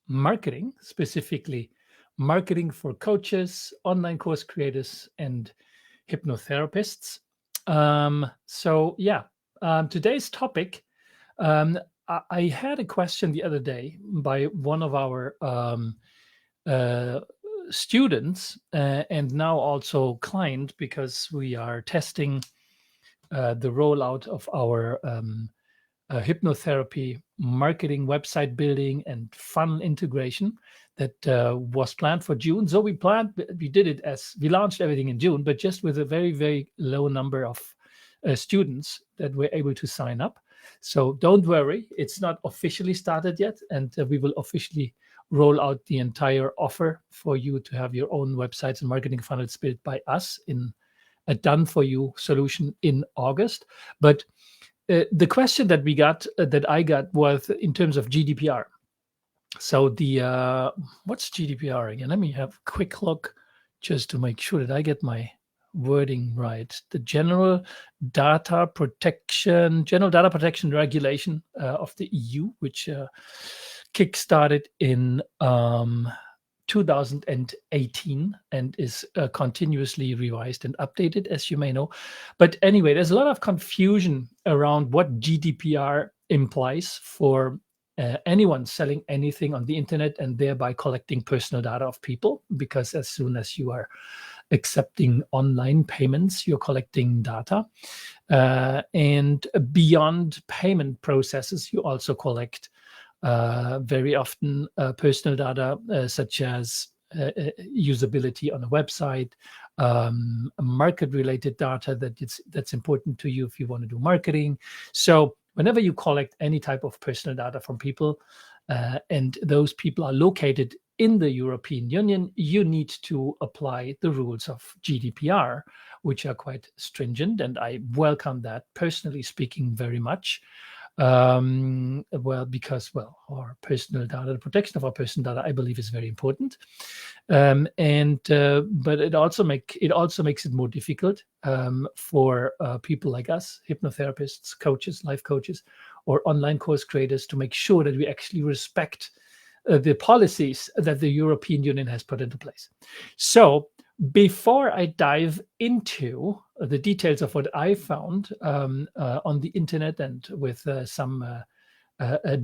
marketing, specifically marketing for coaches, online course creators, and hypnotherapists. Today's topic, I had a question the other day by one of our uh, students and now also client, because we are testing the rollout of our hypnotherapy marketing, website building, and funnel integration that was planned for June. So we did it as we launched everything in June, but just with a very, very low number of students that were able to sign up. So don't worry, it's not officially started yet, and we will officially roll out the entire offer for you to have your own websites and marketing funnels built by us in a done for you solution in August. But the question that I got was in terms of GDPR. So the what's GDPR again? Let me have a quick look just to make sure that I get my wording right. The General Data Protection Regulation of the EU, which kickstarted in 2018 and is continuously revised and updated, as you may know. But anyway, there's a lot of confusion around what GDPR implies for anyone selling anything on the internet and thereby collecting personal data of people, because as soon as you are accepting online payments, you're collecting data. And beyond payment processes, you also collect very often personal data such as usability on a website, market-related data that's important to you if you want to do marketing. So whenever you collect any type of personal data from people, and those people are located in the European Union, you need to apply the rules of GDPR, which are quite stringent, and I welcome that, personally speaking, very much. Because our personal data, the protection of our personal data, I believe, is very important. But it also makes it more difficult for people like us, hypnotherapists, coaches, life coaches, or online course creators, to make sure that we actually respect the policies that the European Union has put into place. So before I dive into the details of what I found on the internet, and with some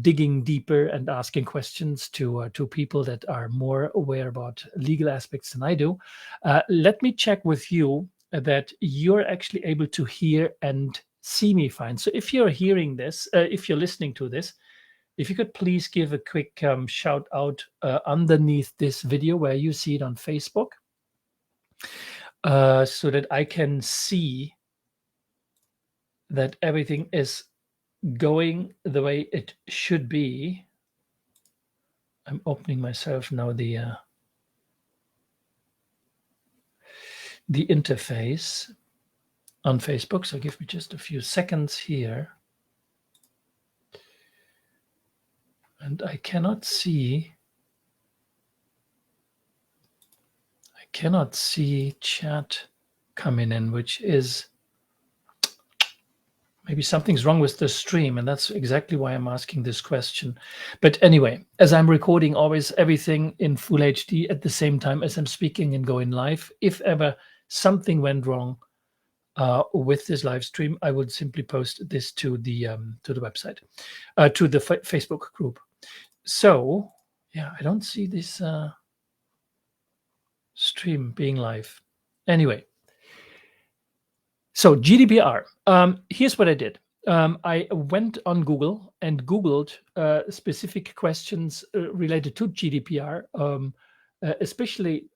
digging deeper and asking questions to people that are more aware about legal aspects than I do, let me check with you that you're actually able to hear and see me fine. So if you're hearing this, if you're listening to this, if you could please give a quick shout out underneath this video where you see it on Facebook, so that I can see that everything is going the way it should be. I'm opening myself now the interface on Facebook, so give me just a few seconds here. And I cannot see chat coming in, which is maybe something's wrong with the stream, and that's exactly why I'm asking this question. But anyway, as I'm recording always everything in full HD at the same time as I'm speaking and going live, if ever something went wrong with this live stream, I would simply post this to the website, to the Facebook group. So yeah, I don't see this stream being live. Anyway, so GDPR. Here's what I did. I went on Google and Googled specific questions related to GDPR, especially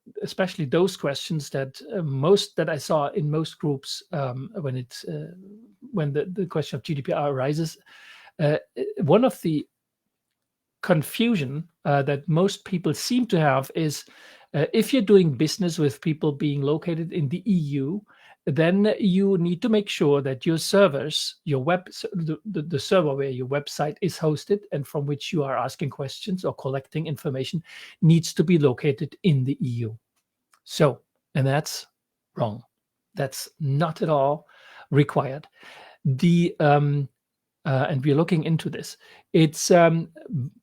those questions that I saw in most groups when the question of GDPR arises. One of the confusion that most people seem to have is if you're doing business with people being located in the EU, then you need to make sure that your servers, the server where your website is hosted and from which you are asking questions or collecting information, needs to be located in the EU. So, and that's wrong. That's not at all required. The and we're looking into this. It's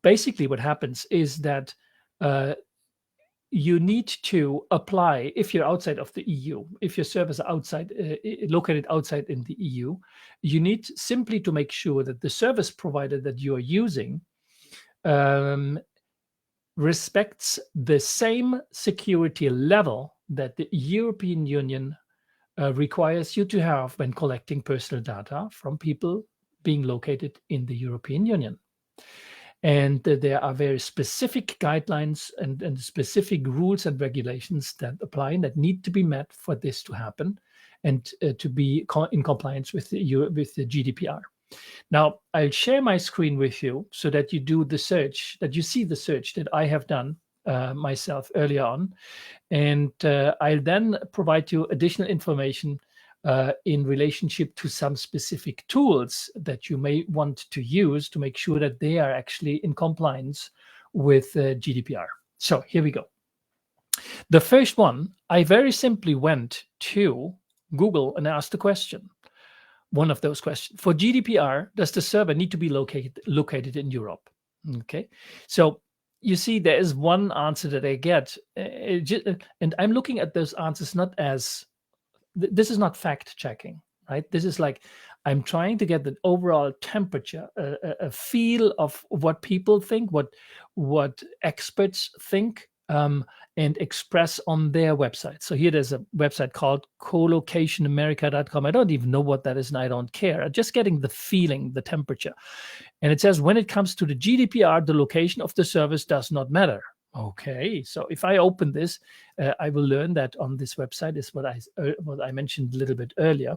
basically what happens is that you need to apply if you're outside of the EU. If your servers are outside, located outside in the EU, you need simply to make sure that the service provider that you are using respects the same security level that the European Union requires you to have when collecting personal data from people being located in the European Union. And there are very specific guidelines and specific rules and regulations that apply and that need to be met for this to happen and to be in compliance with the GDPR. Now, I'll share my screen with you so that you do the search, that you see the search that I have done myself earlier on. And I'll then provide you additional information in relationship to some specific tools that you may want to use to make sure that they are actually in compliance with GDPR. So here we go. The first one, I very simply went to Google and asked the question, one of those questions. For GDPR, does the server need to be located in Europe? Okay, so you see there is one answer that I get, and I'm looking at those answers not as, this is not fact checking, right? This is like, I'm trying to get the overall temperature, a feel of what people think, what experts think, and express on their website. So here there's a website called colocationamerica.com. I don't even know what that is and I don't care. I'm just getting the feeling, the temperature. And it says, when it comes to the GDPR, the location of the service does not matter. Okay, so if I open this, I will learn that on this website is what I mentioned a little bit earlier,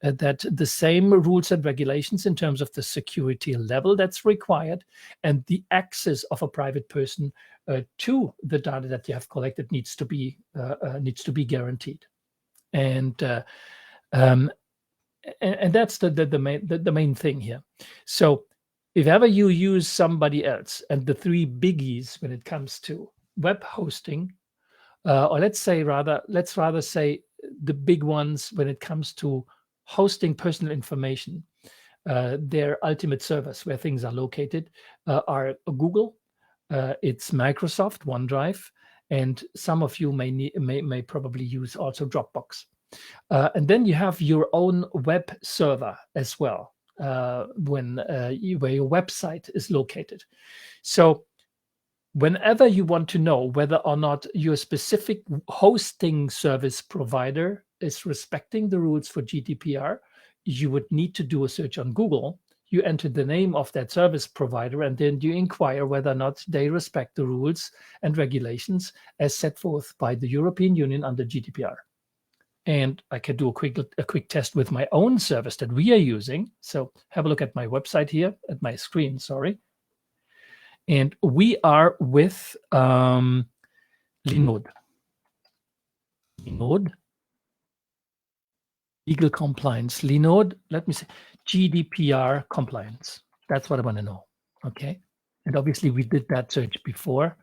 that the same rules and regulations in terms of the security level that's required and the access of a private person to the data that you have collected needs to be guaranteed, and that's the main thing here. So if ever you use somebody else, and the three biggies when it comes to web hosting, or let's rather say the big ones when it comes to hosting personal information, their ultimate servers where things are located are Google, it's Microsoft OneDrive, and some of you may probably use also Dropbox. And then you have your own web server as well, where your website is located. So whenever you want to know whether or not your specific hosting service provider is respecting the rules for GDPR, you would need to do a search on Google. You enter the name of that service provider, and then you inquire whether or not they respect the rules and regulations as set forth by the European Union under GDPR. And I can do a quick test with my own service that we are using. So have a look at my website here, at my screen, sorry. And we are with Linode. Legal compliance. Linode, let me say, GDPR compliance. That's what I want to know, okay? And obviously we did that search before.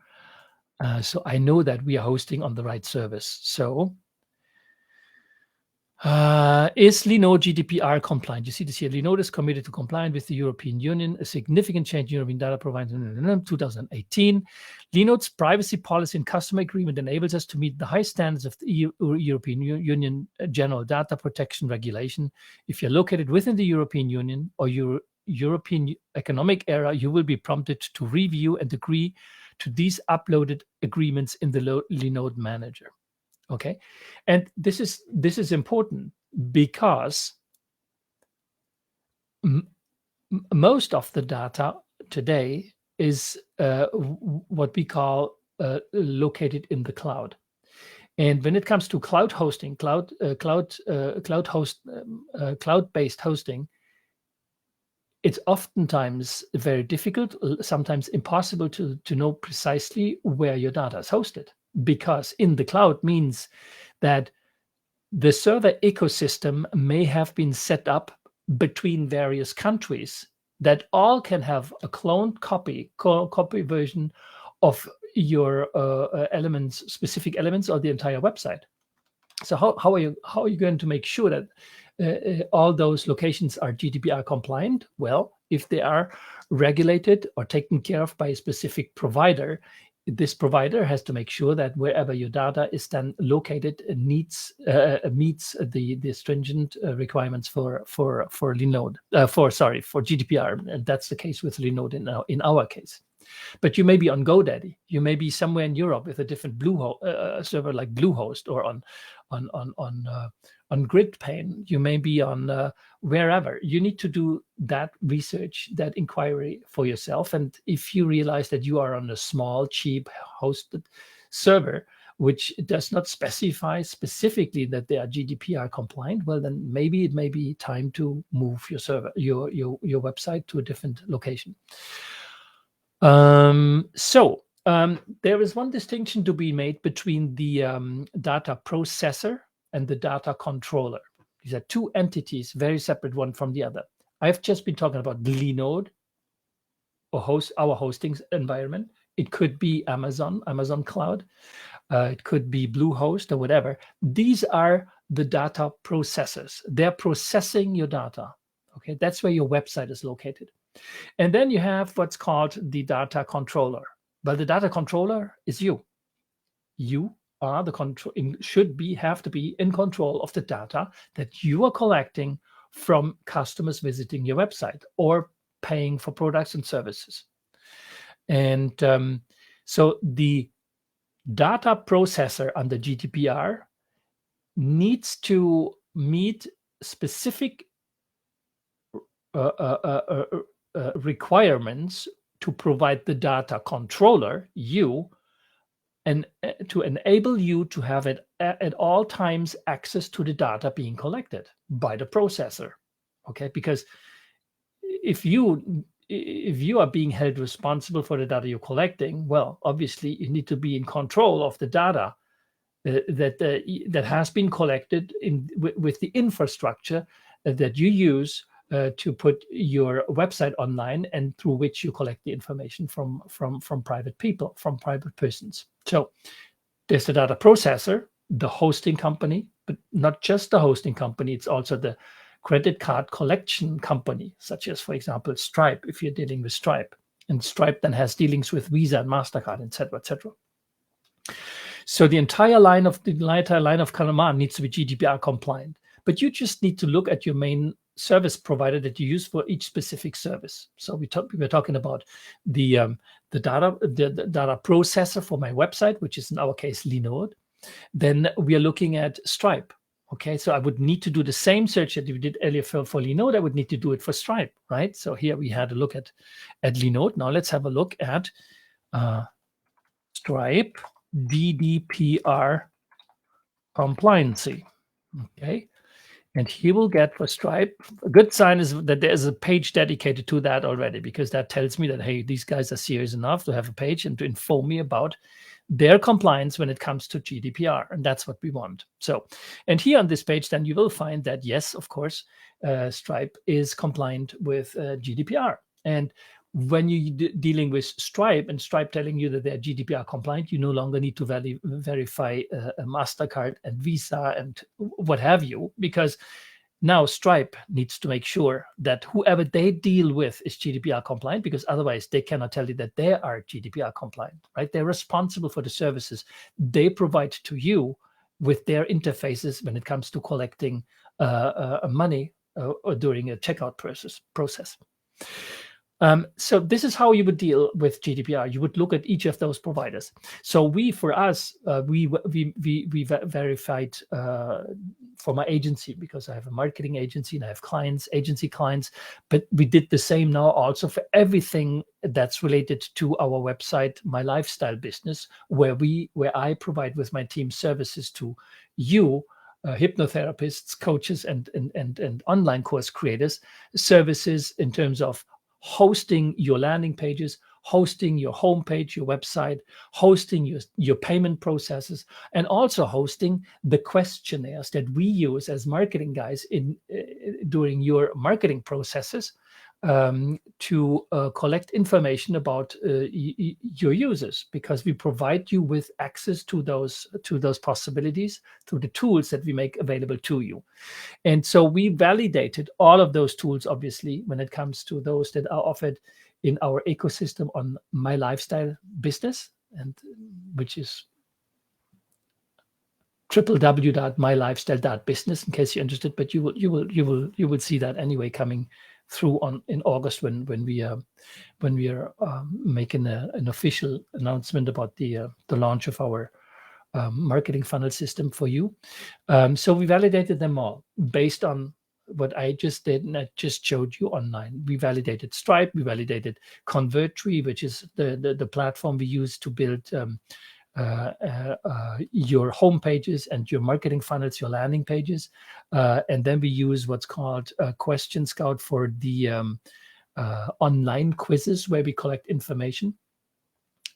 So I know that we are hosting on the right service. So is Linode GDPR compliant? You see this here. Linode is committed to complying with the European Union, a significant change in European data provider in 2018. Linode's privacy policy and customer agreement enables us to meet the high standards of the European Union General Data Protection Regulation. If you're located within the European Union or European Economic Area, you will be prompted to review and agree to these uploaded agreements in the Linode Manager. Okay, and this is important because most of the data today is what we call located in the cloud. And when it comes to cloud hosting, cloud-based hosting, it's oftentimes very difficult, sometimes impossible to know precisely where your data is hosted. Because in the cloud means that the server ecosystem may have been set up between various countries that all can have a cloned copy version of your specific elements, or the entire website. So how are you going to make sure that all those locations are GDPR compliant? Well, if they are regulated or taken care of by a specific provider, this provider has to make sure that wherever your data is then located meets the stringent requirements for Linode, for GDPR, and that's the case with Linode in our case. But you may be on GoDaddy, you may be somewhere in Europe with a different server like Bluehost, or on GridPane, you may be on wherever. You need to do that research, that inquiry for yourself. And if you realize that you are on a small, cheap hosted server, which does not specify specifically that they are GDPR compliant, well, then maybe it may be time to move your server, your website to a different location. There is one distinction to be made between the data processor and the data controller. These are two entities, very separate one from the other. I've just been talking about Linode, or our hosting environment. It could be Amazon Cloud. It could be Bluehost or whatever. These are the data processors. They're processing your data. Okay, that's where your website is located. And then you have what's called the data controller. Well, the data controller is you. You are the control, have to be in control of the data that you are collecting from customers visiting your website or paying for products and services. And so the data processor under GDPR needs to meet specific requirements to provide the data controller, you, and to enable you to have at all times access to the data being collected by the processor. Okay, because if you are being held responsible for the data you're collecting, well, obviously you need to be in control of the data that has been collected with the infrastructure that you use to put your website online, and through which you collect the information from private people, from private persons. So there's the data processor, the hosting company, but not just the hosting company, it's also the credit card collection company, such as, for example, Stripe, if you're dealing with Stripe. And Stripe then has dealings with Visa and MasterCard, etc., etc. So the entire line of command needs to be GDPR compliant. But you just need to look at your main service provider that you use for each specific service. So we're talking about the data processor for my website, which is in our case Linode. Then we are looking at Stripe. Okay, so I would need to do the same search that we did earlier for Linode. I would need to do it for Stripe, right? So here we had a look at Linode. Now let's have a look at Stripe GDPR compliancy. Okay. And he will get for Stripe. A good sign is that there's a page dedicated to that already, because that tells me that, hey, these guys are serious enough to have a page and to inform me about their compliance when it comes to GDPR. And that's what we want. So, and here on this page, then you will find that, yes, of course, Stripe is compliant with GDPR. And when you're dealing with Stripe and Stripe telling you that they're GDPR compliant, you no longer need to verify a MasterCard and Visa and what have you, because now Stripe needs to make sure that whoever they deal with is GDPR compliant, because otherwise they cannot tell you that they are GDPR compliant, right? They're responsible for the services they provide to you with their interfaces when it comes to collecting money or during a checkout process. So this is how you would deal with GDPR. You would look at each of those providers. So we verified for my agency, because I have a marketing agency and I have agency clients, but we did the same now also for everything that's related to our website, my lifestyle business, where I provide with my team services to you, hypnotherapists, coaches, and online course creators, services in terms of hosting your landing pages, hosting your homepage, your website, hosting your payment processes, and also hosting the questionnaires that we use as marketing guys during your marketing processes, to collect information about your users, because we provide you with access to those possibilities through the tools that we make available to you. And so we validated all of those tools, obviously, when it comes to those that are offered in our ecosystem on My Lifestyle Business, and which is www.mylifestyle.business in case you're interested. But you will see that anyway coming through in August when we are making an official announcement about the launch of our marketing funnel system for you. So we validated them all based on what I just did and I just showed you online. We validated Stripe, we validated Convertri, which is the platform we use to build your home pages and your marketing funnels, your landing pages. And then we use what's called Question Scout for the online quizzes where we collect information.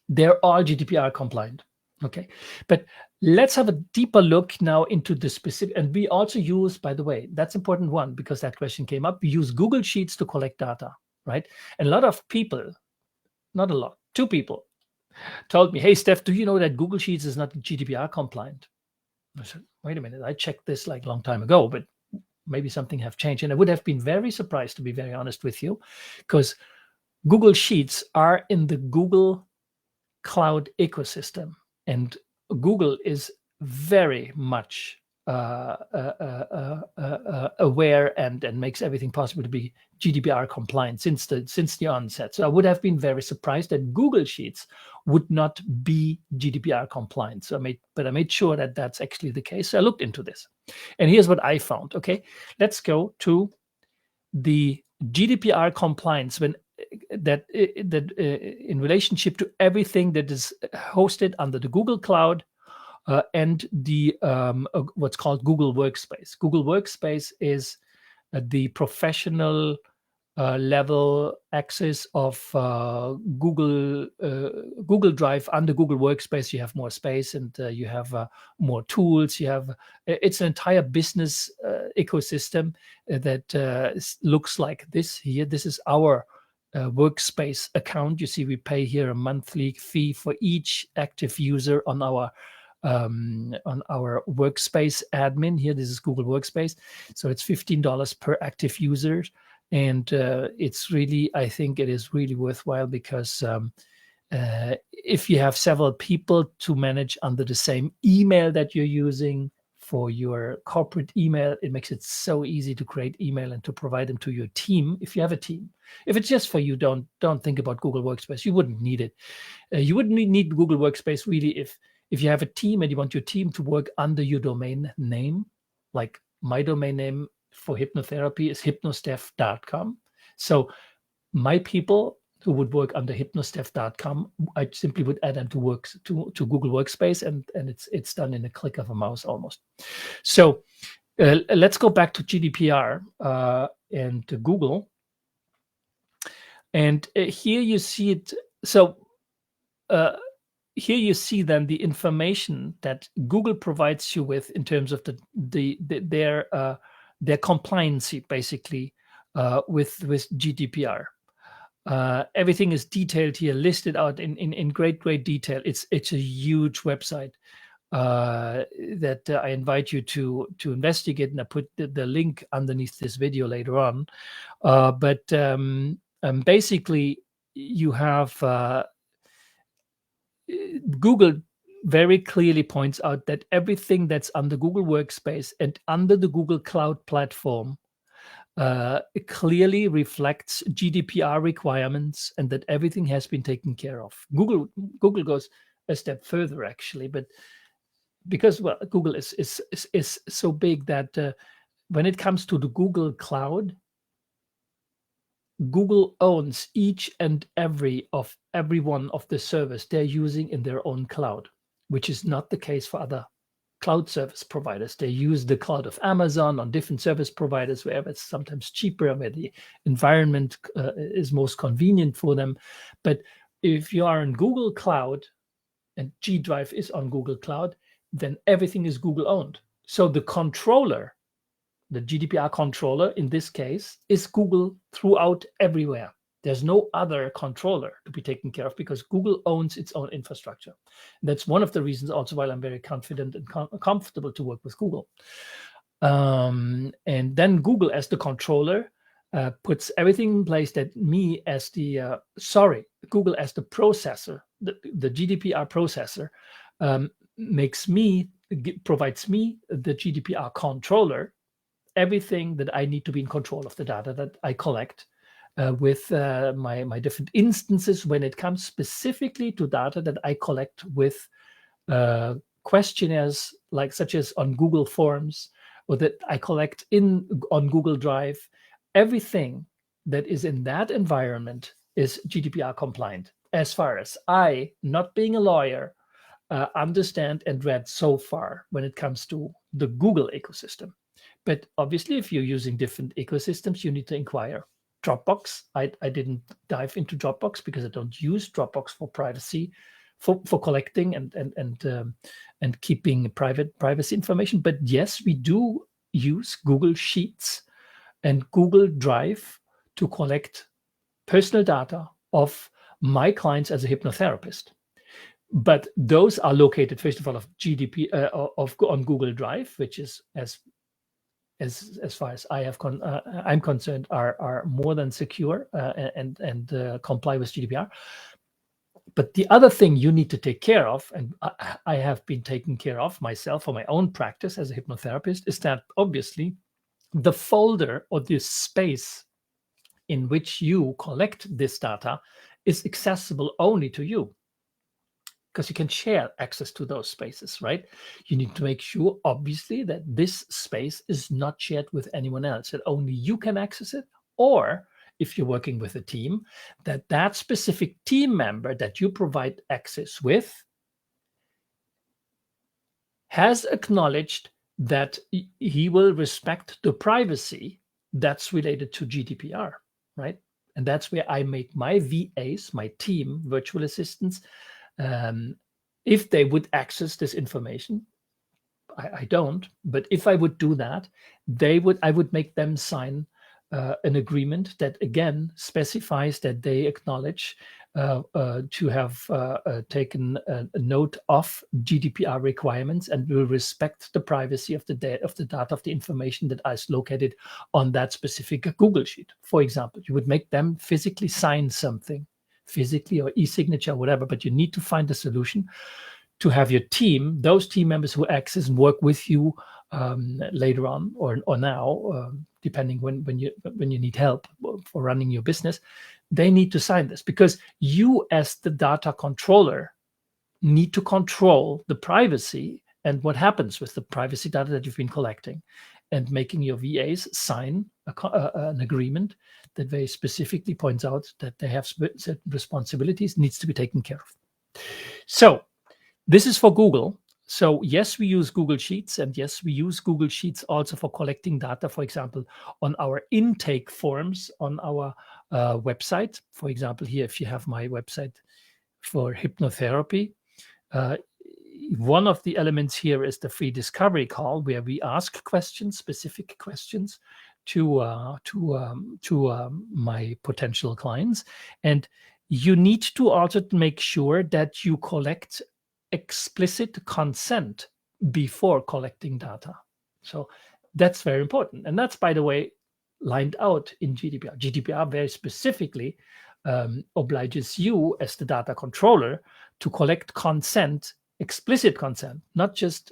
They're all GDPR compliant. Okay, but let's have a deeper look now into the specific. And we also use, by the way, that's important one, because that question came up. We use Google Sheets to collect data, right? And a lot of people, not a lot, 2 people told me, hey, Stef, do you know that Google Sheets is not GDPR compliant? I said, wait a minute, I checked this like a long time ago, but maybe something have changed. And I would have been very surprised, to be very honest with you, because Google Sheets are in the Google Cloud ecosystem. And Google is very much aware and makes everything possible to be GDPR compliant since the onset. So I would have been very surprised that Google Sheets would not be GDPR compliant. So I made sure that that's actually the case. So I looked into this, and here's what I found. Okay, let's go to the GDPR compliance in relationship to everything that is hosted under the Google Cloud and the what's called Google Workspace. Google Workspace is the professional level access of Google Drive. Under Google Workspace, you have more space and you have more tools. It's an entire business ecosystem that looks like this here. This is our workspace account. You see, we pay here a monthly fee for each active user on our workspace admin here. This is Google Workspace, so it's $15 per active user, and it's really, I think it is really worthwhile, because if you have several people to manage under the same email that you're using for your corporate email, it makes it so easy to create email and to provide them to your team. If you have a team, if it's just for you, don't think about Google Workspace. You wouldn't need it. You wouldn't need Google Workspace really if you have a team and you want your team to work under your domain name. Like my domain name for hypnotherapy is hypnostef.com. So my people who would work under hypnostef.com, I simply would add them to Google Workspace, and it's done in a click of a mouse almost. So let's go back to GDPR and to Google. And here you see it. So here you see then the information that Google provides you with in terms of their compliancy, basically, with GDPR. Everything is detailed here, listed out in great detail. It's a huge website that I invite you to investigate, and I put the link underneath this video later on. But basically, you have Google very clearly points out that everything that's under Google Workspace and under the Google Cloud platform it clearly reflects GDPR requirements, and that everything has been taken care of. Google goes a step further, actually, but because Google is so big that when it comes to the Google Cloud, Google owns each and every one of the servers they're using in their own cloud, which is not the case for other cloud service providers. They use the cloud of Amazon on different service providers, wherever it's sometimes cheaper, where the environment is most convenient for them. But if you are in Google Cloud and G Drive is on Google Cloud, then everything is Google owned. So the controller the GDPR controller in this case, is Google throughout everywhere. There's no other controller to be taken care of because Google owns its own infrastructure. That's one of the reasons also why I'm very confident and comfortable to work with Google. And then Google as the controller puts everything in place that me as the, Google as the processor, the GDPR processor, provides me, the GDPR controller, everything that I need to be in control of the data that I collect with my different instances when it comes specifically to data that I collect with questionnaires such as on Google Forms, or that I collect on Google Drive. Everything that is in that environment is GDPR compliant, as far as I, not being a lawyer, understand and read so far when it comes to the Google ecosystem. But obviously, if you're using different ecosystems, you need to inquire. Dropbox, I didn't dive into Dropbox because I don't use Dropbox for privacy, for collecting and keeping privacy information. But yes, we do use Google Sheets and Google Drive to collect personal data of my clients as a hypnotherapist. But those are located, first of all, on Google Drive, which is as far as I'm concerned, are more than secure and comply with GDPR. But the other thing you need to take care of, and I have been taking care of myself for my own practice as a hypnotherapist, is that obviously the folder or the space in which you collect this data is accessible only to you, because you can share access to those spaces, right? You need to make sure, obviously, that this space is not shared with anyone else, that only you can access it, or if you're working with a team, that specific team member that you provide access with has acknowledged that he will respect the privacy that's related to GDPR, right? And that's where I make my VAs, my team, virtual assistants, if they would access this information. I don't, but if I would do that, I would make them sign an agreement that again specifies that they acknowledge to have taken a note of GDPR requirements and will respect the privacy of the data, of the information that is located on that specific Google Sheet. For example, you would make them physically sign something, physically or e-signature, whatever, but you need to find a solution to have your team, those team members who access and work with you later on or now, depending when you need help for running your business, they need to sign this, because you as the data controller need to control the privacy and what happens with the privacy data that you've been collecting, and making your VAs sign an agreement that very specifically points out that they have certain responsibilities needs to be taken care of. So this is for Google. So yes, we use Google Sheets, and yes, we use Google Sheets also for collecting data, for example, on our intake forms on our website. For example, here, if you have my website for hypnotherapy, one of the elements here is the free discovery call, where we ask questions, specific questions to my potential clients. And you need to also make sure that you collect explicit consent before collecting data. So that's very important. And that's, by the way, lined out in GDPR. GDPR very specifically obliges you as the data controller to collect consent, explicit consent, not just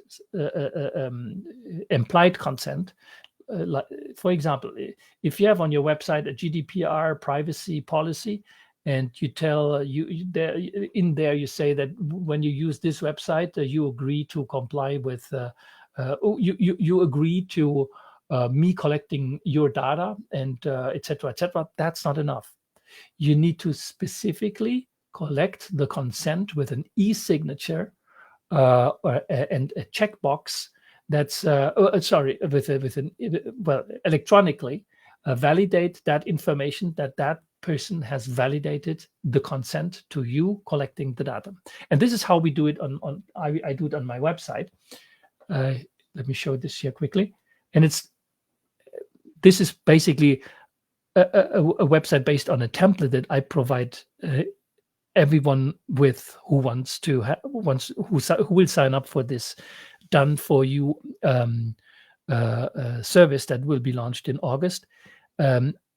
implied consent. For example, if you have on your website a GDPR privacy policy, and you tell in there you say that when you use this website, you agree to comply with, you agree to me collecting your data, and et cetera, that's not enough. You need to specifically collect the consent with an e-signature and a checkbox that's electronically validate that information, that person has validated the consent to you collecting the data. And this is how we do it I do it on my website. Let me show this here quickly. And it's this is basically a website based on a template that I provide everyone with who wants to who will sign up for this done for you service that will be launched in August.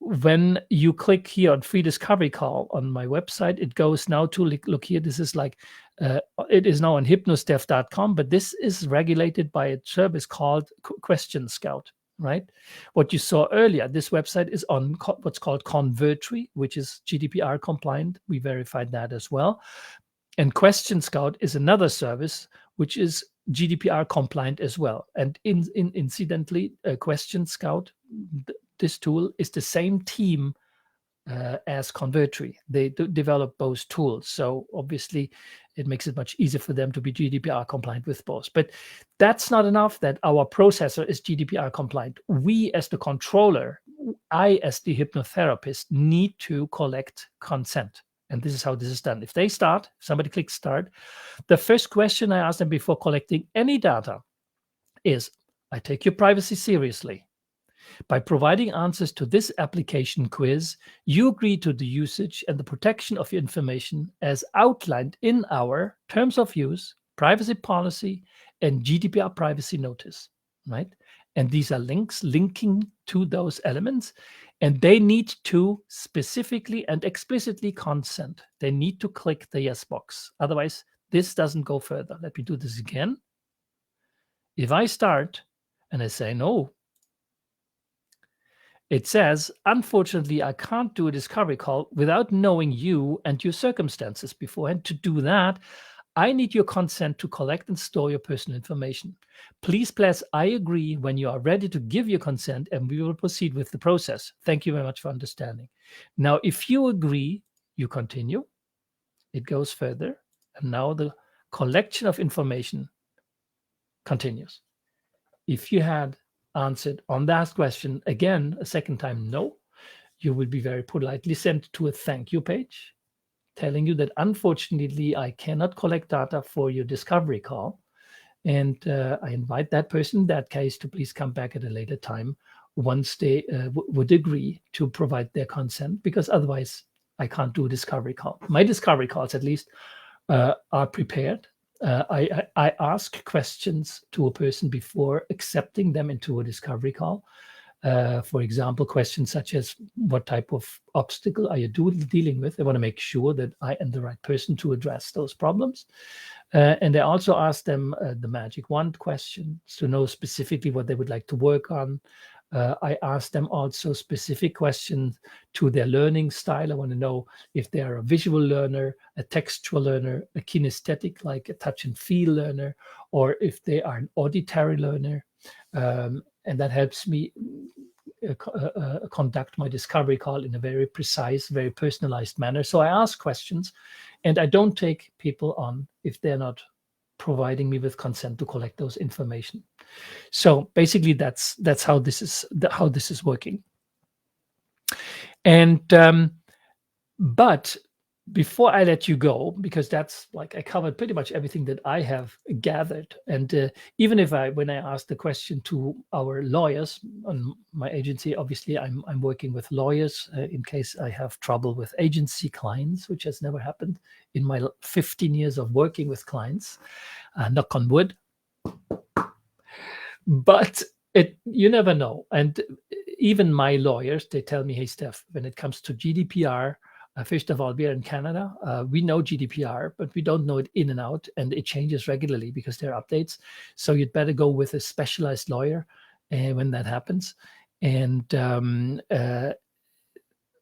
When you click here on free discovery call on my website, it goes now to look here. This is like it is now on hypnostef.com, but this is regulated by a service called Question Scout. Right? What you saw earlier, this website is on what's called Convertry, which is GDPR compliant. We verified that as well. And Question Scout is another service which is GDPR compliant as well. And incidentally, Question Scout, this tool is the same team as Convertry. They develop both tools. So obviously it makes it much easier for them to be GDPR compliant with both. But that's not enough that our processor is GDPR compliant. We as the controller, I as the hypnotherapist need to collect consent. And this is how this is done. If they start, somebody clicks start, the first question I ask them before collecting any data is, I take your privacy seriously. By providing answers to this application quiz, you agree to the usage and the protection of your information as outlined in our terms of use, privacy policy, and GDPR privacy notice, right? And these are links linking to those elements, and they need to specifically and explicitly consent. They need to click the yes box. Otherwise, this doesn't go further. Let me do this again. If I start and I say no, it says, unfortunately, I can't do a discovery call without knowing you and your circumstances beforehand. To do that, I need your consent to collect and store your personal information. Please press I agree when you are ready to give your consent, and we will proceed with the process. Thank you very much for understanding. Now, if you agree, you continue. It goes further. And now the collection of information continues. If you had answered on that question again a second time no, you will be very politely sent to a thank you page telling you that unfortunately I cannot collect data for your discovery call, and I invite that person in that case to please come back at a later time once they would agree to provide their consent, because otherwise I can't do a discovery call. My discovery calls at least are prepared. I ask questions to a person before accepting them into a discovery call. For example, questions such as, what type of obstacle are you dealing with? I want to make sure that I am the right person to address those problems. And I also ask them the magic wand questions to know specifically what they would like to work on. I ask them also specific questions to their learning style. I want to know if they are a visual learner, a textual learner, a kinesthetic, like a touch and feel learner, or if they are an auditory learner. And that helps me conduct my discovery call in a very precise, very personalized manner. So I ask questions, and I don't take people on if they're not providing me with consent to collect those information. So basically, that's how this is working. And but before I let you go, because that's like I covered pretty much everything that I have gathered, and even if when I asked the question to our lawyers on my agency, obviously I'm working with lawyers in case I have trouble with agency clients, which has never happened in my 15 years of working with clients, knock on wood. But you never know, and even my lawyers, they tell me, hey Stef, when it comes to GDPR. First of all, we are in Canada. We know GDPR, but we don't know it in and out, and it changes regularly because there are updates. So you'd better go with a specialized lawyer when that happens. And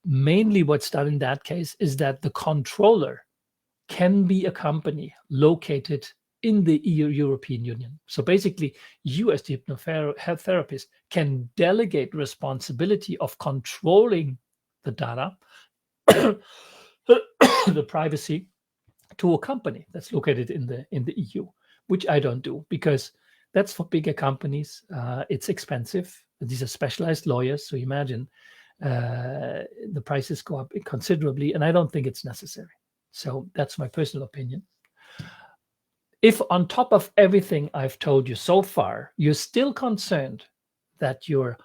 mainly what's done in that case is that the controller can be a company located in the European Union. So basically, you as the hypnotherapist can delegate responsibility of controlling the data, the privacy, to a company that's located in the EU, which I don't do because that's for bigger companies. It's expensive. These are specialized lawyers, so imagine the prices go up considerably, and I don't think it's necessary. So that's my personal opinion. If on top of everything I've told you so far, you're still concerned that your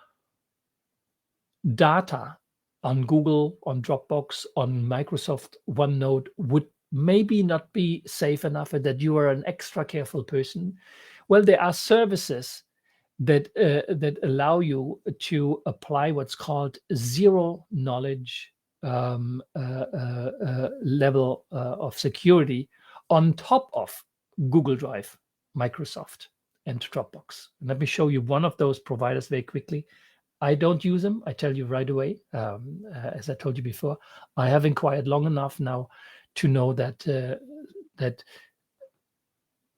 data on Google, on Dropbox, on Microsoft OneNote would maybe not be safe enough, and that you are an extra careful person. Well, there are services that that allow you to apply what's called zero knowledge level of security on top of Google Drive, Microsoft, and Dropbox. And let me show you one of those providers very quickly. I don't use them. I tell you right away. As I told you before, I have inquired long enough now to know that that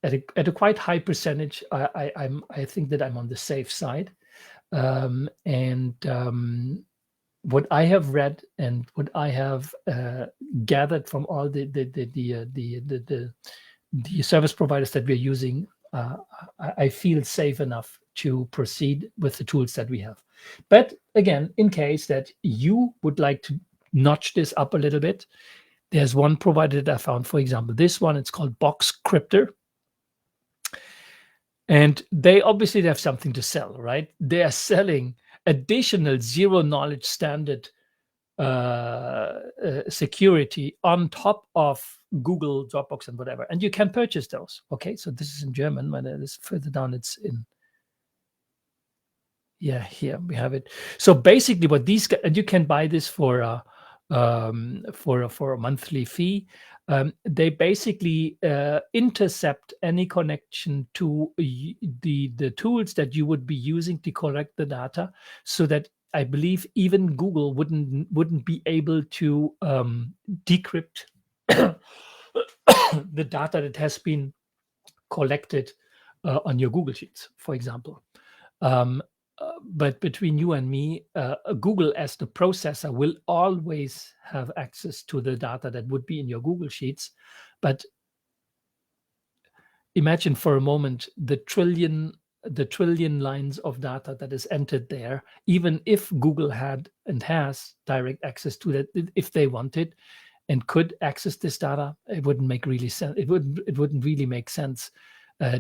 at a quite high percentage, I think that I'm on the safe side. And what I have read and what I have gathered from all the service providers that we're using, I feel safe enough to proceed with the tools that we have. But again, in case that you would like to notch this up a little bit, there's one provider that I found, for example, this one, it's called Boxcryptor. And they obviously have something to sell, right? They are selling additional zero knowledge standard security on top of Google, Dropbox, and whatever. And you can purchase those. Okay, so this is in German. When it is further down, it's in. Yeah, here we have it. So basically, what these guys, and you can buy this for a monthly fee. They basically intercept any connection to the tools that you would be using to collect the data, so that I believe even Google wouldn't be able to decrypt the data that has been collected on your Google Sheets, for example. But between you and me, Google as the processor will always have access to the data that would be in your Google Sheets. But imagine for a moment the trillion lines of data that is entered there. Even if Google had and has direct access to that, if they wanted and could access this data, it wouldn't make really sense. It wouldn't really make sense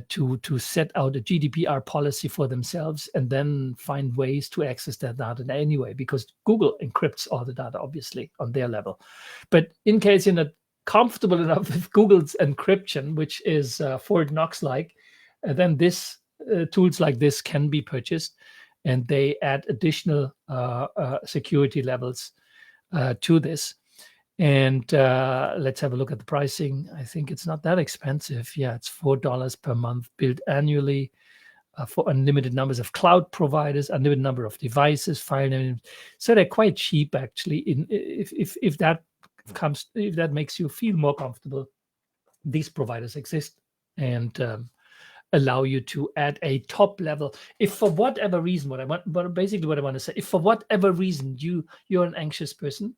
to set out a GDPR policy for themselves and then find ways to access that data anyway, because Google encrypts all the data, obviously, on their level. But in case you're not comfortable enough with Google's encryption, which is Fort Knox-like, then tools like this can be purchased, and they add additional security levels to this. And let's have a look at the pricing. I think it's not that expensive. Yeah, it's $4 per month, billed annually for unlimited numbers of cloud providers, unlimited number of devices, file names. So they're quite cheap, actually. If that makes you feel more comfortable, these providers exist and allow you to add a top level. If for whatever reason, what I want to say, if for whatever reason you're an anxious person,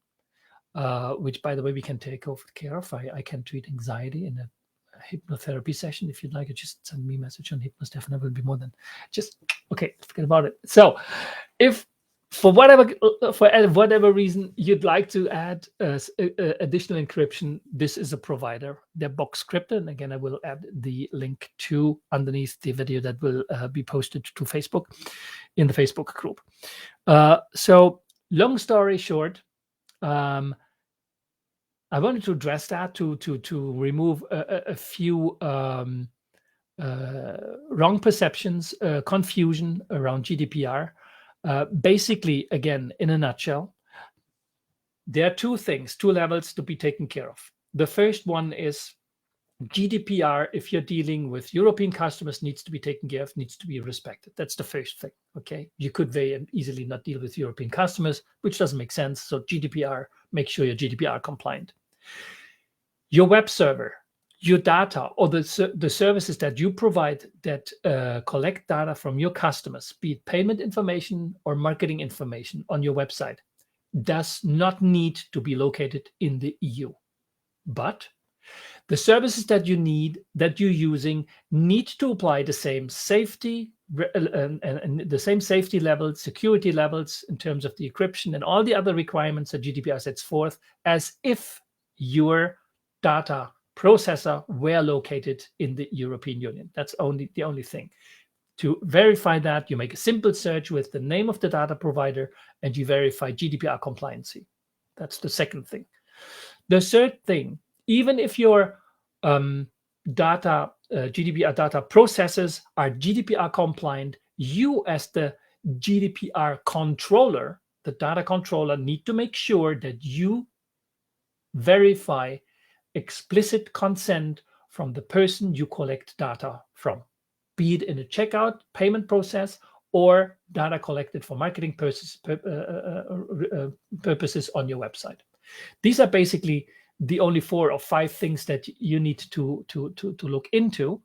which, by the way, we can take over care of. I can treat anxiety in a hypnotherapy session. If you'd like it, just send me a message on Hypnostef, and I will be more than just okay. Forget about it. So, if for whatever reason you'd like to add additional encryption, this is a provider. They're Boxcryptor, and again, I will add the link to underneath the video that will be posted to Facebook in the Facebook group. So, long story short. I wanted to address that to remove a few wrong perceptions, confusion around GDPR. Basically, again, in a nutshell, there are two levels to be taken care of. The first one is GDPR, if you're dealing with European customers, needs to be taken care of, needs to be respected. That's the first thing, okay? You could very easily not deal with European customers, which doesn't make sense. So GDPR, make sure you're GDPR compliant. Your web server, your data, or the services that you provide that collect data from your customers, be it payment information or marketing information on your website, does not need to be located in the EU. But the services that you're using need to apply the same safety and the same safety levels, security levels in terms of the encryption and all the other requirements that GDPR sets forth, as if your data processor were located in the European Union. That's the only thing. To verify that, you make a simple search with the name of the data provider and you verify GDPR compliancy. That's the second thing. The third thing, even if your GDPR data processes are GDPR compliant, you as the GDPR controller, the data controller, need to make sure that you verify explicit consent from the person you collect data from, be it in a checkout payment process or data collected for marketing purposes on your website. These are basically the only 4 or 5 things that you need to look into.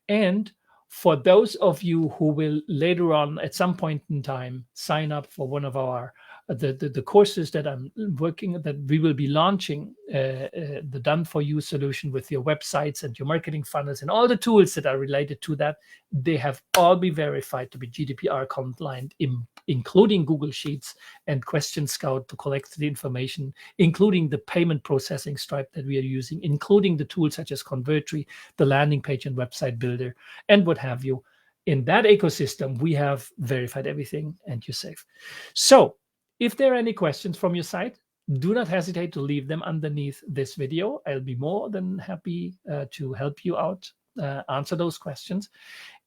And for those of you who will later on at some point in time sign up for one of our the courses that I'm working, that we will be launching, the done for you solution with your websites and your marketing funnels and all the tools that are related to that, they have all been verified to be GDPR compliant, including Google Sheets and Question Scout to collect the information, including the payment processing Stripe that we are using, including the tools such as Convertri, the landing page and website builder, and what have you. In that ecosystem, we have verified everything and you're safe. So if there are any questions from your side, do not hesitate to leave them underneath this video. I'll be more than happy to help you out, answer those questions.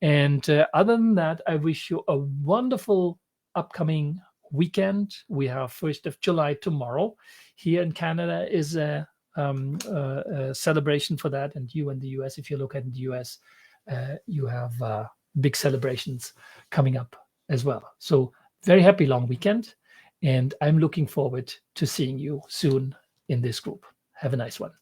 And other than that, I wish you a wonderful upcoming weekend. We have 1st of July tomorrow. Here in Canada is a celebration for that. And you in the US, if you look at the US, you have big celebrations coming up as well. So very happy long weekend. And I'm looking forward to seeing you soon in this group. Have a nice one.